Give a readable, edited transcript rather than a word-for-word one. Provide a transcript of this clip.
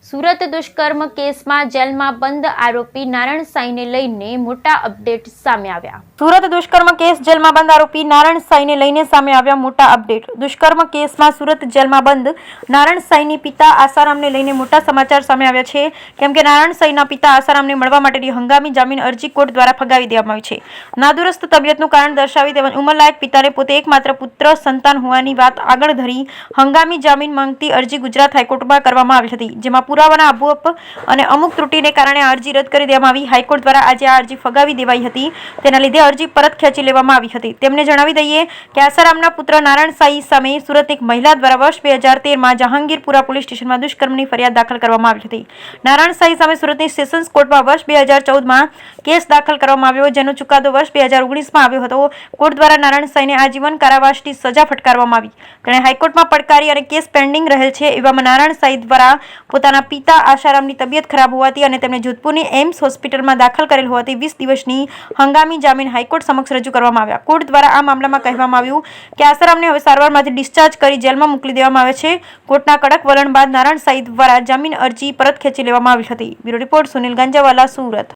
સુરત દુષ્કર્મ કેસમાં જેલમાં બંધ આરોપી નારાયણ સાંઈને લઈને મોટા અપડેટ સામે આવ્યા। સુરત દુષ્કર્મ કેસ જેલમાં બંધ આરોપી નારાયણ સાંઈને લઈને સામે આવ્યા મોટા અપડેટ। દુષ્કર્મ કેસમાં સુરત જેલમાં બંધ નારાયણ સાંઈની પિતા આસારામને લઈને મોટા સમાચાર સામે આવ્યા છે, કેમ કે નારાયણ સાંઈના પિતા આસારામને મળવા માટેની હંગામી જામીન અરજી કોર્ટ દ્વારા ફગાવી દેવામાં આવી છે। નાદુરસ્ત તબિયતનું કારણ દર્શાવી તેમજ ઉંમરલાયક પિતાને પોતે એકમાત્ર પુત્ર સંતાન હોવાની વાત આગળ ધરી હંગામી જામીન માંગતી અરજી ગુજરાત હાઈકોર્ટમાં કરવામાં આવી હતી, જેમાં પુરાવાના અભાવ અને અમુક ત્રુટિને કારણે આ અરજી રદ કરી દેવામાં આવી। હાઈકોર્ટ દ્વારા આજે આ અરજી ફગાવી દેવાઈ હતી, તેના લીધે અરજી પરત ખેંચી લેવામાં આવી હતી। તેમને જણાવી દઈએ કે આસારામના પુત્ર નારાયણ સાંઈ સામે સુરત એક મહિલા દ્વારા વર્ષ 2013માં જહાંગીરપુરા પોલીસ સ્ટેશનમાં દુષ્કર્મની ફરિયાદ દાખલ કરવામાં આવી હતી। નારાયણ સાંઈ સામે સુરતની સેશન્સ કોર્ટમાં વર્ષ 2014માં કેસ દાખલ કરવામાં આવ્યો, જેનો ચુકાદો વર્ષ 2019માં આવ્યો હતો। કોર્ટ દ્વારા નારાયણ સાંઈને આજીવન કારાવાસની સજા ફટકારવામાં આવી। તેણે હાઈકોર્ટમાં પડકારી અને કેસ પેન્ડિંગ રહેલ છે, એવામાં નારાયણ સાંઈ દ્વારા પોતાના પિતા આસારામની તબિયત ખરાબ હોવાથી અને તેમને જોધપુરની એમ્સ હોસ્પિટલમાં દાખલ કરેલ હોવાથી 20 દિવસની હંગામી જામીન હાઈકોર્ટ સમક્ષ રજૂ કરવામાં આવ્યા। કોર્ટ દ્વારા આ મામલામાં કહેવામાં આવ્યું કે આસારામને હવે સારવારમાંથી ડિસ્ચાર્જ કરી જેલમાં મોકલી દેવામાં આવે છે। કોર્ટના કડક વલણ બાદ નારાયણ સાંઈ દ્વારા જામીન અરજી પરત ખેંચી લેવામાં આવી હતી। Bureau report Sunil Ganjawala, Surat.